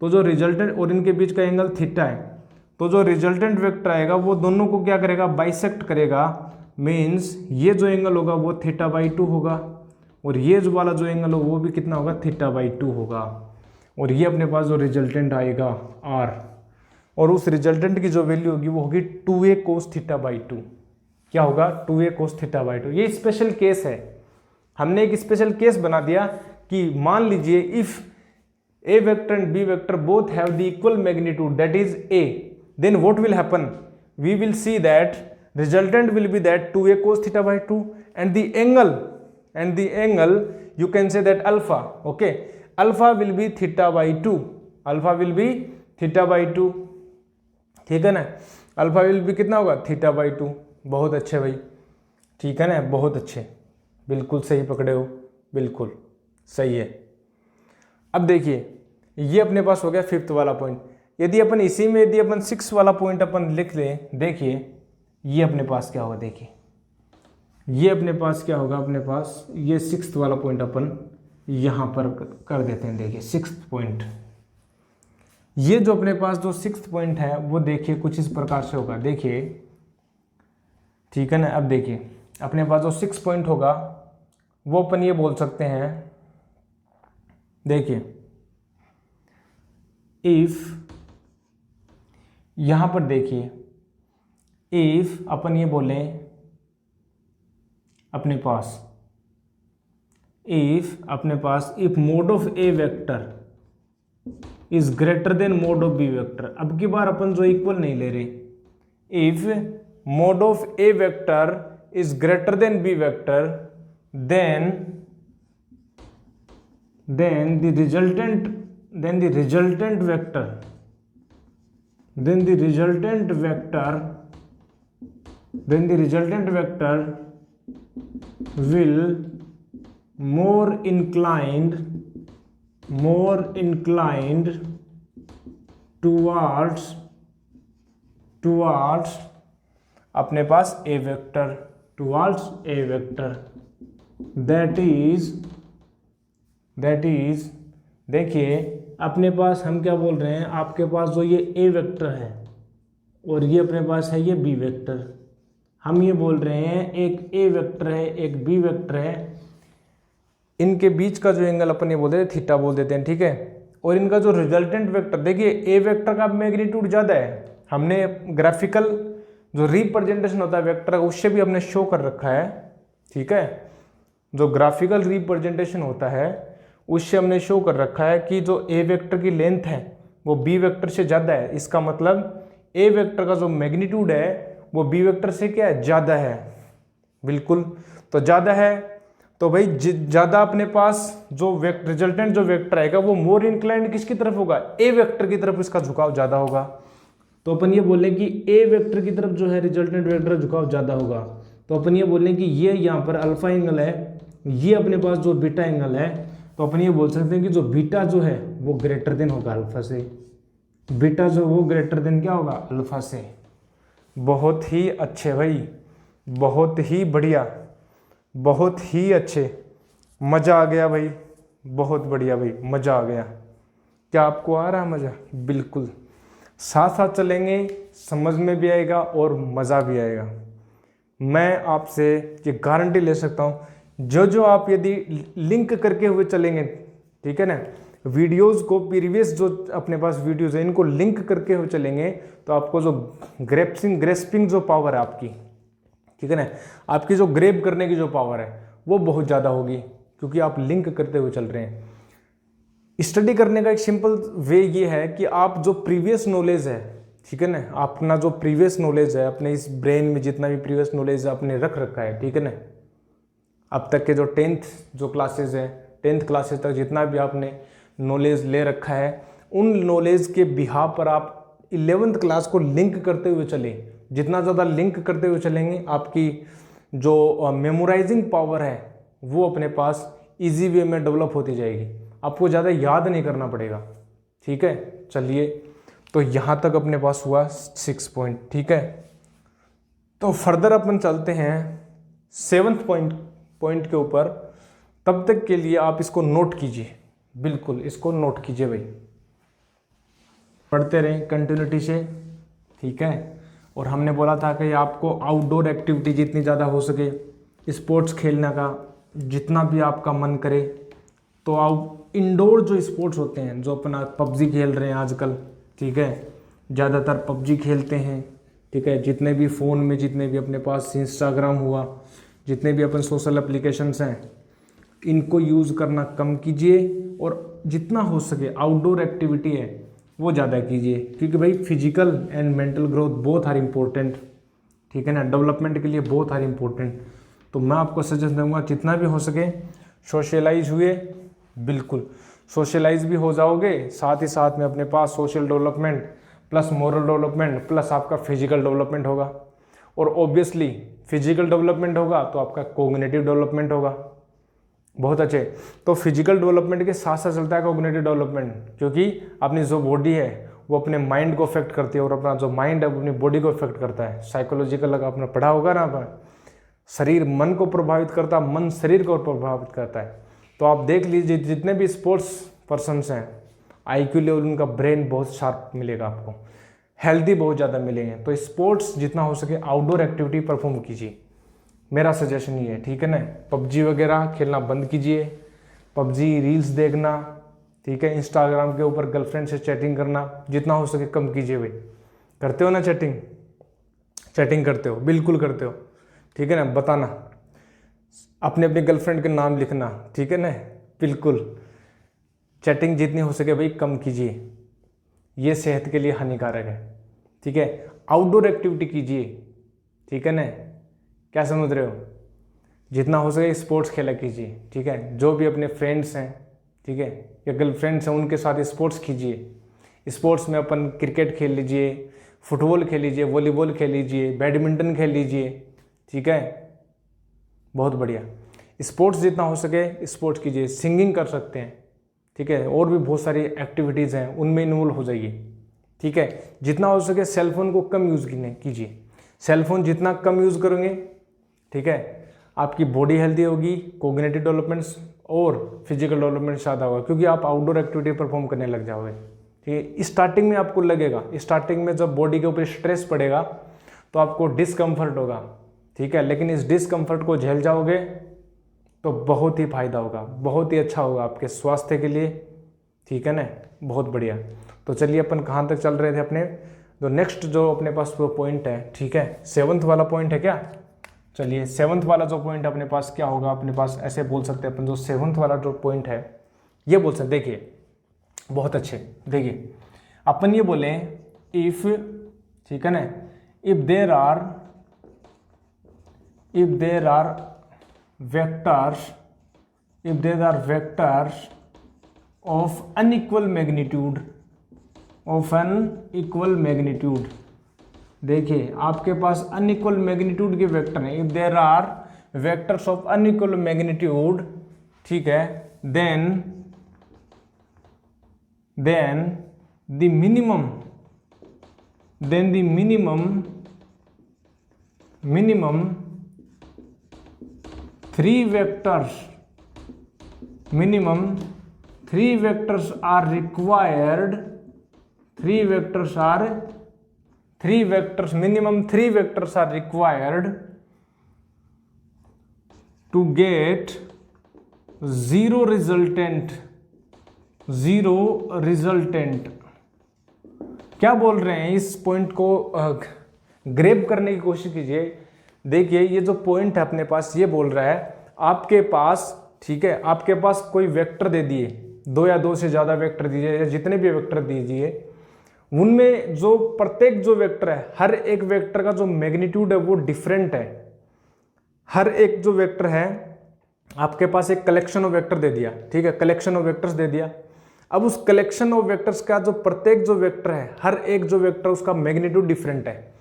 तो जो रिजल्टेंट और इनके बीच का एंगल थीटा है, तो जो रिजल्टेंट वेक्टर आएगा वो दोनों को क्या करेगा, बाइसेक्ट करेगा। मीन्स ये जो एंगल होगा वो θ/2 होगा और ये जो वाला जो एंगल हो वो भी कितना होगा, θ/2 होगा। और ये अपने पास जो रिजल्टेंट आएगा r, और उस रिजल्टेंट की जो वैल्यू होगी वो होगी 2a cos θ/2। क्या होगा, 2a cos θ/2। ये स्पेशल केस है, हमने एक स्पेशल केस बना दिया कि मान लीजिए if a vector and b vector both have the equal magnitude that is a, then what will happen, we will see that resultant will be that 2a cos θ/2 and the angle you can say that alpha, okay, alpha will be θ/2, alpha will be θ/2, ठीक है ना, alpha will भी कितना होगा, θ/2। बहुत अच्छे भाई, ठीक है ना, बहुत अच्छे, बिल्कुल सही पकड़े हो, बिल्कुल सही है। अब देखिए ये अपने पास हो गया 5th वाला पॉइंट। यदि अपन इसी में यदि अपन 6 वाला पॉइंट अपन लिख लें, देखिए ये अपने पास क्या होगा, देखिए ये अपने पास क्या होगा, अपने पास ये 6th वाला पॉइंट अपन यहाँ पर कर देते हैं। देखिए 6th पॉइंट, ये जो अपने पास जो 6th पॉइंट है वो देखिए कुछ इस प्रकार से होगा, देखिए ठीक है ना। अब देखिए अपने पास जो 6th पॉइंट होगा वो अपन ये बोल सकते हैं, देखिए इफ, यहां पर देखिए इफ अपन ये बोलें अपने पास, if mod of A vector is greater than mod of B vector. अब की बार अपन जो इक्वल नहीं ले रहे, if mod of A vector is greater than B vector then the resultant vector will more inclined towards अपने पास a vector, towards a vector, that is देखिए अपने पास हम क्या बोल रहे हैं, आपके पास जो ये a वेक्टर है और ये अपने पास है ये b वेक्टर, हम ये बोल रहे हैं एक a वेक्टर है एक b वेक्टर है, इनके बीच का जो एंगल अपन ये बोल देते हैं थीटा बोल देते हैं, ठीक है। और इनका जो रिजल्टेंट वेक्टर, देखिए a वेक्टर का मैग्नीट्यूड ज़्यादा है, हमने ग्राफिकल जो रिप्रेजेंटेशन होता है वेक्टर का उससे भी हमने शो कर रखा है, ठीक है। जो ग्राफिकल रिप्रेजेंटेशन होता है उससे हमने शो कर रखा है कि जो ए वेक्टर की लेंथ है वो बी वेक्टर से ज़्यादा है। इसका मतलब ए वेक्टर का जो मैग्नीट्यूड है वो बी वेक्टर से क्या है, ज़्यादा है, बिल्कुल। तो ज़्यादा है तो भाई ज़्यादा अपने पास जो रिजल्टेंट जो वेक्टर आएगा वो मोर इंक्लाइंड किसकी तरफ होगा, ए वेक्टर की तरफ इसका झुकाव ज़्यादा होगा। तो अपन ये बोलें कि ए वेक्टर की तरफ जो है रिजल्टेंट वेक्टर झुकाव ज़्यादा होगा। तो अपन ये बोलें कि ये यहाँ पर अल्फा एंगल है, ये अपने पास जो बीटा एंगल है, तो अपन ये बोल सकते हैं कि जो बीटा जो है वो ग्रेटर देन होगा अल्फा से, बीटा जो वो ग्रेटर देन क्या होगा, अल्फा से। बहुत ही अच्छे भाई, बहुत ही बढ़िया, बहुत ही अच्छे, मज़ा आ गया भाई, बहुत बढ़िया भाई, मज़ा आ गया। क्या आपको आ रहा है मज़ा? बिल्कुल, साथ साथ चलेंगे, समझ में भी आएगा और मज़ा भी आएगा। मैं आपसे ये गारंटी ले सकता हूँ, जो आप यदि लिंक करके हुए चलेंगे, ठीक है ना, वीडियोस को प्रीवियस जो अपने पास वीडियोस है इनको लिंक करके हुए चलेंगे तो आपको जो ग्रेस्पिंग जो पावर है आपकी, ठीक है ना, आपकी जो ग्रेब करने की जो पावर है वो बहुत ज़्यादा होगी, क्योंकि आप लिंक करते हुए चल रहे हैं। स्टडी करने का एक सिंपल वे ये है कि आप जो प्रीवियस नॉलेज है, ठीक है ना, अपना जो प्रीवियस नॉलेज है, अपने इस ब्रेन में जितना भी प्रीवियस नॉलेज आपने रख रखा है, ठीक है ना, अब तक के जो 10th जो क्लासेज है, 10th क्लासेज तक जितना भी आपने नॉलेज ले रखा है, उन नॉलेज के बिहाफ पर आप 11th क्लास को लिंक करते हुए चलें। जितना ज़्यादा लिंक करते हुए चलेंगे आपकी जो मेमोराइजिंग पावर है वो अपने पास इजी वे में डेवलप होती जाएगी, आपको ज़्यादा याद नहीं करना पड़ेगा, ठीक है। चलिए, तो यहाँ तक अपने पास हुआ 6 पॉइंट, ठीक है। तो फर्दर अपन चलते हैं 7th पॉइंट के ऊपर, तब तक के लिए आप इसको नोट कीजिए, बिल्कुल इसको नोट कीजिए भाई, पढ़ते रहें कंटिन्यूटी से, ठीक है। और हमने बोला था कि आपको आउटडोर एक्टिविटी जितनी ज़्यादा हो सके, स्पोर्ट्स खेलने का जितना भी आपका मन करे, तो आप इंडोर जो स्पोर्ट्स होते हैं, जो अपना पबजी खेल रहे हैं आजकल, ठीक है, ज़्यादातर पबजी खेलते हैं, ठीक है, जितने भी फ़ोन में जितने भी अपने पास इंस्टाग्राम हुआ, जितने भी अपन सोशल एप्लीकेशंस हैं, इनको यूज़ करना कम कीजिए और जितना हो सके आउटडोर एक्टिविटी है वो ज़्यादा कीजिए, क्योंकि भाई physical and mental growth both are important, ठीक है ना, डेवलपमेंट के लिए बोथ आर इम्पोर्टेंट। तो मैं आपको सजेस्ट दूंगा जितना भी हो सके सोशलाइज हुए, बिल्कुल सोशलाइज भी हो जाओगे, साथ ही साथ में अपने पास social development plus moral development plus आपका फिजिकल डेवलपमेंट होगा, और ऑब्वियसली फिजिकल डेवलपमेंट होगा तो आपका कोग्निटिव डेवलपमेंट होगा। बहुत अच्छे। तो फिजिकल डेवलपमेंट के साथ साथ चलता है कोग्निटिव डेवलपमेंट, क्योंकि अपनी जो बॉडी है वो अपने माइंड को अफेक्ट करती है, और अपना जो माइंड है वो अपनी बॉडी को अफेक्ट करता है। साइकोलॉजिकल आपने पढ़ा होगा ना, अपन शरीर मन को प्रभावित करता है, मन शरीर को प्रभावित करता है। तो आप देख लीजिए जितने भी स्पोर्ट्स पर्सनस हैं, IQ लेवल उनका ब्रेन बहुत शार्प मिलेगा आपको, हेल्दी बहुत ज़्यादा मिलेंगे। तो स्पोर्ट्स जितना हो सके आउटडोर एक्टिविटी परफॉर्म कीजिए, मेरा सजेशन ये है, ठीक है ना। पबजी वगैरह खेलना बंद कीजिए, पबजी रील्स देखना, ठीक है, इंस्टाग्राम के ऊपर गर्लफ्रेंड से चैटिंग करना जितना हो सके कम कीजिए भाई। करते हो ना चैटिंग करते हो, बिल्कुल करते हो, ठीक है ना, बताना, अपने अपनी गर्लफ्रेंड के नाम लिखना, ठीक है ना, बिल्कुल चैटिंग जितनी हो सके भाई कम कीजिए, ये सेहत के लिए हानिकारक है, ठीक है। आउटडोर एक्टिविटी कीजिए, ठीक है ना, क्या समझ रहे हो, जितना हो सके स्पोर्ट्स खेला कीजिए, ठीक है। जो भी अपने फ्रेंड्स हैं, ठीक है, या गर्लफ्रेंड्स हैं, उनके साथ स्पोर्ट्स कीजिए। स्पोर्ट्स में अपन क्रिकेट खेल लीजिए, फुटबॉल खेल लीजिए, वॉलीबॉल खेल लीजिए, बैडमिंटन खेल लीजिए, ठीक है, बहुत बढ़िया। स्पोर्ट्स जितना हो सके स्पोर्ट्स कीजिए, सिंगिंग कर सकते हैं, ठीक है, और भी बहुत सारी एक्टिविटीज़ हैं, उनमें इन्वॉल्व हो जाइए, ठीक है। जितना हो सके सेलफोन को कम यूज़ कीजिए, सेलफोन जितना कम यूज़ करेंगे, ठीक है, आपकी बॉडी हेल्दी होगी, कोग्निटिव डेवलपमेंट्स और फिजिकल डेवलपमेंट ज़्यादा होगा, क्योंकि आप आउटडोर एक्टिविटी परफॉर्म करने लग जाओगे, ठीक है। स्टार्टिंग में आपको लगेगा, स्टार्टिंग में जब बॉडी के ऊपर स्ट्रेस पड़ेगा तो आपको डिस्कम्फर्ट होगा, ठीक है, लेकिन इस डिस्कम्फर्ट को झेल जाओगे तो बहुत ही फायदा होगा, बहुत ही अच्छा होगा आपके स्वास्थ्य के लिए, ठीक है ना, बहुत बढ़िया। तो चलिए अपन कहाँ तक चल रहे थे अपने, तो नेक्स्ट जो अपने पास वो पॉइंट है, ठीक है, 7th वाला पॉइंट है क्या। चलिए 7th वाला जो पॉइंट अपने पास क्या होगा, अपने पास ऐसे बोल सकते हैं अपन, जो 7th वाला जो पॉइंट है ये बोल सकते, देखिए बहुत अच्छे, देखिए अपन ये बोले इफ, ठीक है ना, if there are vectors of unequal magnitude, देखिए आपके पास अनइक्वल मैग्नीट्यूड के वेक्टर हैं, if there are vectors of unequal magnitude, ठीक है, then the minimum 3 vectors minimum 3 vectors are required, minimum 3 vectors are required to get zero resultant। क्या बोल रहे हैं, इस पॉइंट को ग्रेब करने की कोशिश कीजिए। देखिए ये जो पॉइंट है अपने पास, ये बोल रहा है आपके पास, ठीक है, आपके पास कोई वेक्टर दे दिए, 2 या 2 से ज़्यादा वेक्टर दीजिए, या जितने भी वेक्टर दीजिए, उनमें जो प्रत्येक जो वेक्टर है, हर एक वेक्टर का जो मैग्नीट्यूड है वो डिफरेंट है। हर एक जो वेक्टर है, आपके पास एक कलेक्शन ऑफ वेक्टर दे दिया, ठीक है, कलेक्शन ऑफ वेक्टर्स दे दिया। अब उस कलेक्शन ऑफ वेक्टर्स का जो प्रत्येक जो वेक्टर है, हर एक जो वेक्टर उसका मैग्नीट्यूड डिफरेंट है।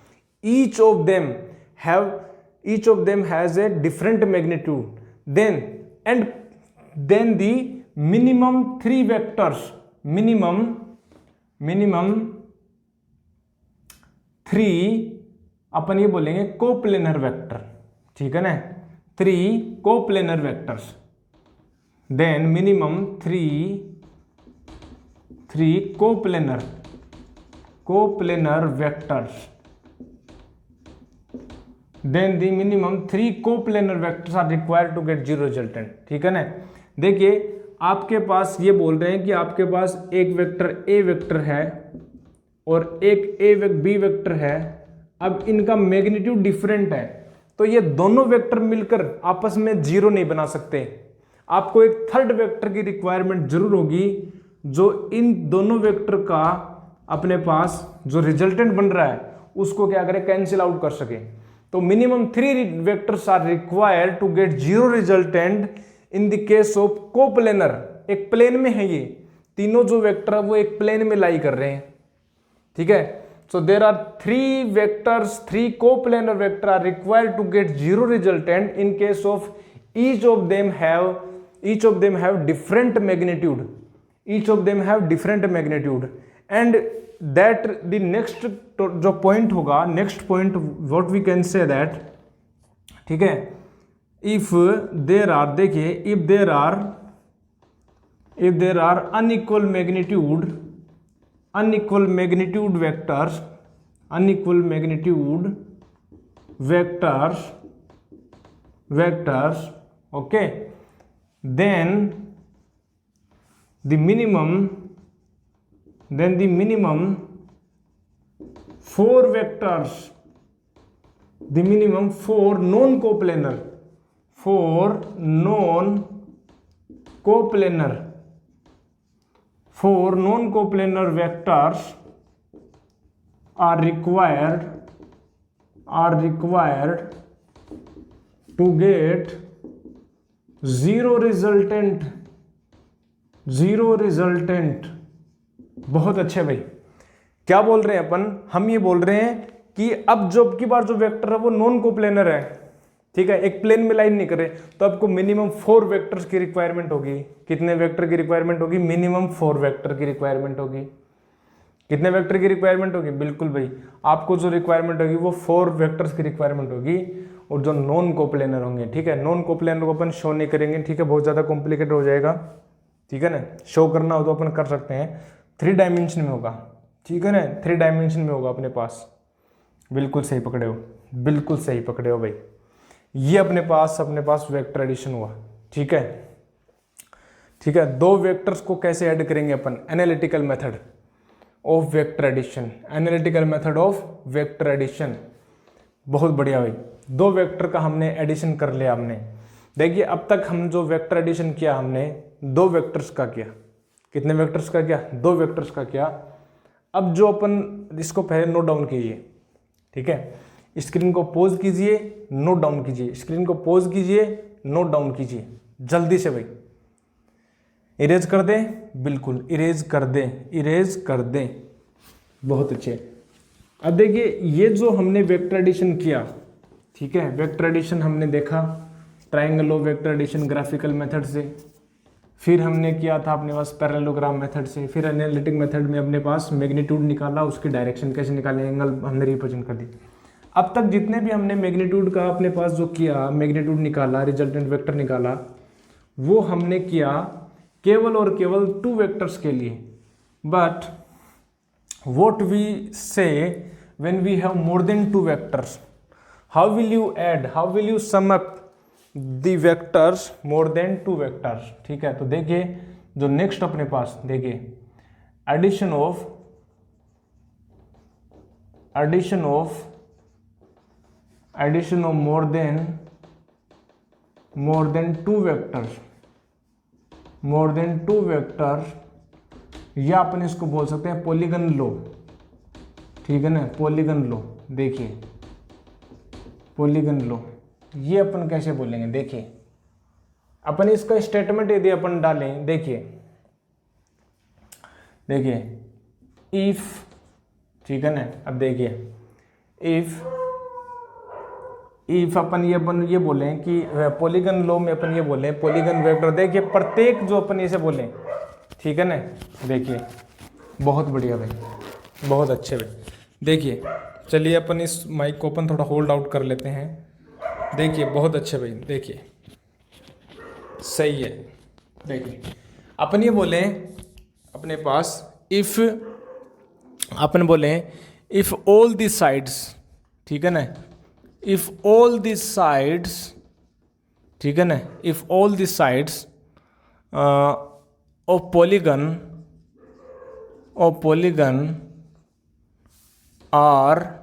Each of them has a different magnitude, then the minimum 3 vectors, minimum 3 अपन ये बोलेंगे कोप्लेनर वेक्टर, ठीक है ना, 3 coplanar vectors, then minimum 3 coplanar vectors, then the minimum 3 coplanar vectors are required to get zero resultant। ठीक है ना। देखिए आपके पास ये बोल रहे हैं कि आपके पास एक वेक्टर ए वेक्टर है और एक बी वेक्टर है। अब इनका मैग्नीट्यूड डिफरेंट है, तो ये दोनों वेक्टर मिलकर आपस में जीरो नहीं बना सकते। आपको एक थर्ड वेक्टर की रिक्वायरमेंट जरूर होगी जो इन दोनों वेक्टर का अपने पास जो रिजल्टेंट बन रहा है उसको क्या करे, कैंसिल आउट कर सके। तो minimum 3 vectors are required to get zero resultant in the case of coplanar. एक प्लेन में है, ये तीनों जो वेक्टर है वो एक प्लेन में लाई कर रहे हैं। ठीक है, so there are 3 vectors, 3 coplanar vector are required to get zero resultant in case of each of them have different magnitude, and that the next जो point होगा, next point what we can say that, ठीक है, if there are, देखिए if there are unequal magnitude vectors, okay, then the minimum 4 vectors, the minimum 4 non-coplanar vectors are required to get zero resultant. बहुत अच्छे भाई। क्या बोल रहे हैं अपन, हम ये बोल रहे हैं कि अब जो की बार जो वेक्टर है वो नॉन कोप्लेनर है। ठीक है, एक प्लेन में लाइन नहीं करे, तो आपको मिनिमम 4 वेक्टर्स की रिक्वायरमेंट होगी। कितने वेक्टर की रिक्वायरमेंट होगी? मिनिमम 4 वेक्टर की रिक्वायरमेंट होगी। कितने वेक्टर की रिक्वायरमेंट होगी? बिल्कुल भाई, आपको जो रिक्वायरमेंट होगी वो 4 वेक्टर्स की रिक्वायरमेंट होगी, और जो नॉन कोप्लेनर होंगे। ठीक है, नॉन कोप्लेनर को अपन शो नहीं करेंगे। ठीक है, बहुत ज़्यादा कॉम्प्लिकेटेड हो जाएगा। ठीक है ना, शो करना हो तो अपन कर सकते हैं, 3 डायमेंशन में होगा। ठीक है ना, 3 डायमेंशन में होगा अपने पास। बिल्कुल सही पकड़े हो, बिल्कुल सही पकड़े हो भाई। ये अपने पास वेक्टर एडिशन हुआ। ठीक है, ठीक है, 2 वेक्टर्स को कैसे ऐड करेंगे अपन? Analytical method of vector addition. बहुत बढ़िया भाई, 2 वेक्टर का हमने एडिशन कर लिया हमने। देखिए अब तक हम जो वेक्टर एडिशन किया हमने 2 वेक्टर्स का किया। कितने वेक्टर्स का किया? 2 वेक्टर्स का किया। अब जो अपन इसको पहले नोट डाउन कीजिए। ठीक है, स्क्रीन को पॉज कीजिए, नोट डाउन कीजिए। स्क्रीन को पॉज कीजिए, नोट डाउन कीजिए जल्दी से भाई। इरेज कर दे, बिल्कुल इरेज कर दे। बहुत अच्छे। अब देखिए ये जो हमने वेक्टर एडिशन किया, ठीक है, वेक्टर एडिशन हमने देखा triangle of vector addition graphical method से, फिर हमने किया था अपने पास पैरेललोग्राम मेथड से, फिर एनालिटिक मेथड में अपने पास मैग्नीट्यूड निकाला, उसकी डायरेक्शन कैसे निकाले, एंगल हमने रिप्रेजेंट कर दी। अब तक जितने भी हमने मैग्नीट्यूड का अपने पास जो किया, मैग्नीट्यूड निकाला, रिजल्टेंट वेक्टर निकाला, वो हमने किया केवल और केवल 2 वेक्टर्स के लिए। But what we say when we have more than 2 vectors, how will you sum up the vectors more than 2 vectors? ठीक है, तो देखिए जो नेक्स्ट अपने पास देखिए addition of more than 2 vectors, या अपन इसको बोल सकते हैं पॉलीगन लो। ठीक है ना, पॉलीगन लो। देखिए पॉलीगन लो, ये अपन कैसे बोलेंगे? देखिए अपन इसका स्टेटमेंट यदि अपन डालें, देखिए इफ, ठीक है ना, अब देखिए इफ अपन ये बोलें कि पॉलीगन लो में अपन ये बोलें पॉलीगन वेक्टर, देखिए प्रत्येक जो अपन इसे बोलें, ठीक है ना, देखिए बहुत बढ़िया भाई, बहुत अच्छे भाई। देखिए चलिए अपन इस माइक को अपन थोड़ा होल्ड आउट कर लेते हैं। देखिए बहुत अच्छे भाई, देखिए सही है। देखिए अपन ये बोले अपने पास इफ, अपन बोले इफ ऑल दी साइड्स, ठीक है ना, इफ ऑल दी साइड्स, ठीक है ना, if all the sides of polygon, of polygon are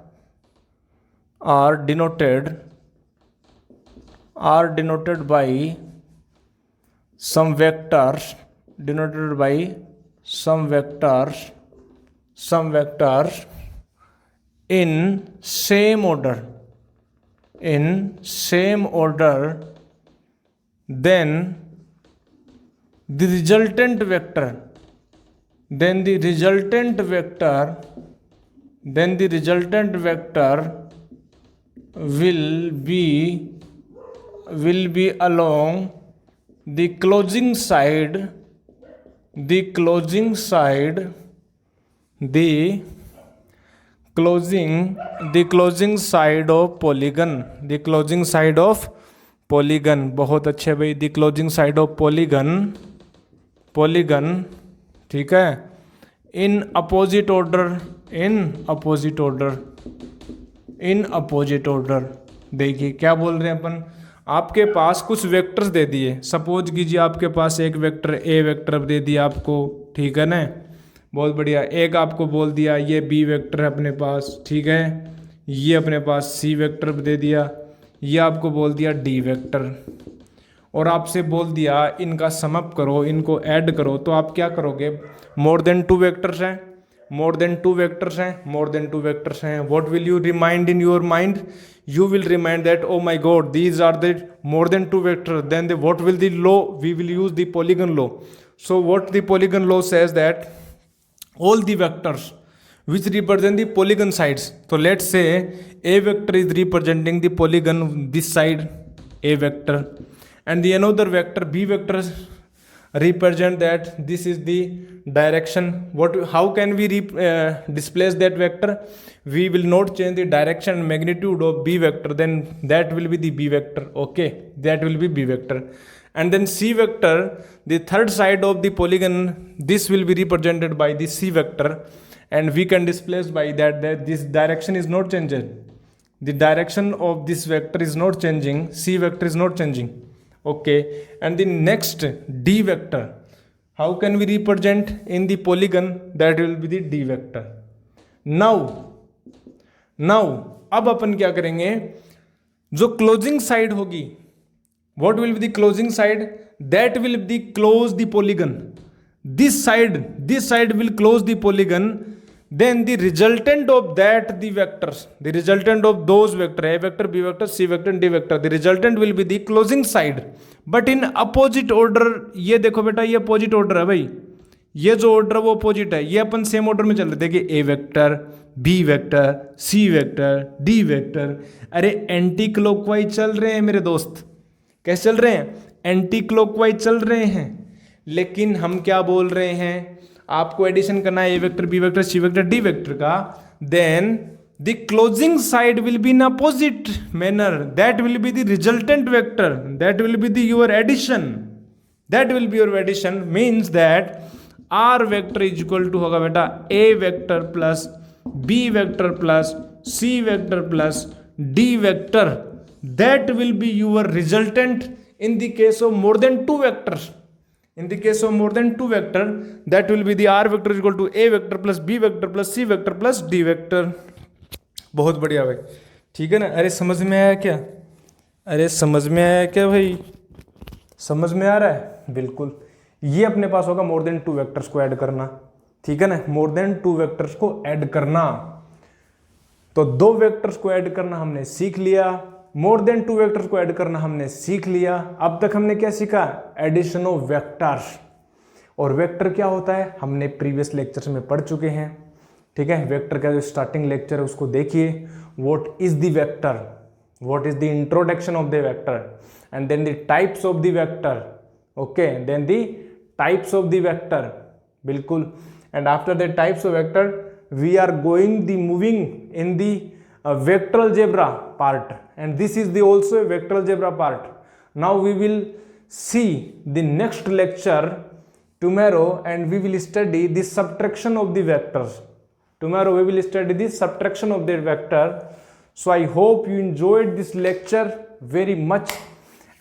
denoted by some vectors, denoted by some vectors in same order, then the resultant vector, then the resultant vector will be along the closing side, the closing side of polygon, the closing side of polygon। बहुत अच्छे भाई, the closing side of polygon, ठीक है, in opposite order। देखिए क्या बोल रहे हैं अपन, आपके पास कुछ वेक्टर्स दे दिए, सपोज कीजिए आपके पास एक वेक्टर ए वेक्टर दे दिया आपको, ठीक है ना, बहुत बढ़िया। एक आपको बोल दिया ये बी वेक्टर है अपने पास, ठीक है, ये अपने पास सी वेक्टर दे दिया, ये आपको बोल दिया डी वेक्टर, और आपसे बोल दिया इनका सम अप करो, इनको ऐड करो। तो आप क्या करोगे, मोर देन टू वेक्टर्स हैं, what will you remind in your mind, you will remind that oh my god these are the more than two vectors, then what will the law, we will use the polygon law। So what the polygon law says that all the vectors which represent the polygon sides, so let's say a vector is representing the polygon this side a vector, and the another vector b vector represent that this is the direction, how can we displace that vector, we will not change the direction and magnitude of b vector, then that will be the b vector, okay, that will be b vector। And then c vector, the third side of the polygon, this will be represented by the c vector, and we can displace by that this direction is not changing, the direction of this vector is not changing, c vector is not changing, okay। And the next d vector, how can we represent in the polygon, that will be the d vector। now अब अपन क्या करेंगे, जो closing side होगी, what will be the closing side, that will be close the polygon, this side will close the polygon, then the resultant of that the vectors, the resultant of those vector a vector b vector c vector and d vector, the resultant will be the closing side but in opposite order। ये देखो बेटा ये opposite order है भाई, ये जो order वो opposite है, ये अपन सेम ऑर्डर में चल रहे, देखिए A vector B vector C vector D vector, अरे एंटी क्लॉकवाइज चल रहे हैं मेरे दोस्त, कैसे चल रहे हैं, एंटी क्लॉकवाइज चल रहे हैं। लेकिन हम क्या बोल रहे हैं, आपको एडिशन करना है A vector B vector C vector D vector का, then the closing side will be in opposite manner, that will be the resultant vector, that will be the your addition, that will be your addition, means that R vector is equal to होगा बेटा A vector plus B vector plus C vector plus D vector, that will be your resultant in the case of more then two vectors. In the case of more than two vector, that will be the r vector is equal to a vector plus b vector plus c vector plus d vector। बहुत बढ़िया भाई, ठीक है ना। अरे समझ में आया क्या, अरे समझ में आया क्या भाई, समझ में आ रहा है, बिल्कुल। ये अपने पास होगा मोर देन टू वेक्टर्स को ऐड करना, ठीक है ना, मोर देन टू वेक्टर्स को ऐड करना। तो दो वेक्टर्स को ऐड करना हमने सीख लिया, मोर देन टू वेक्टर्स को ऐड करना हमने सीख लिया। अब तक हमने क्या सीखा, एडिशन ऑफ वेक्टर्स। और वेक्टर क्या होता है हमने प्रीवियस लेक्चर्स में पढ़ चुके हैं, ठीक है। वेक्टर का जो स्टार्टिंग लेक्चर है उसको देखिए, what is the vector, what is the introduction of the vector, and then the types of the vector, okay, then the types of the vector, बिल्कुल। And after the types of vector we are going the moving in the vector algebra part, and this is the also a vector algebra part. Now we will see the next lecture tomorrow, and we will study the subtraction of the vectors. Tomorrow we will study the subtraction of the vector. So I hope you enjoyed this lecture very much,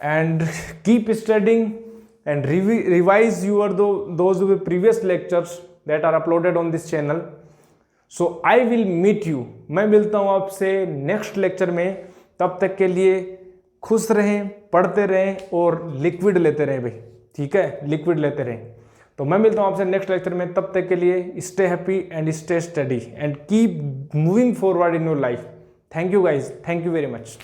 and keep studying and revise your those previous lectures that are uploaded on this channel. So I will meet you, मैं मिलता हूँ आपसे next lecture में. तब तक के लिए खुश रहें, पढ़ते रहें और लिक्विड लेते रहें भाई, ठीक है, लिक्विड लेते रहें. तो मैं मिलता हूँ आपसे नेक्स्ट लेक्चर में. तब तक के लिए stay happy and stay study and keep moving forward in your life. Thank you guys, thank you very much.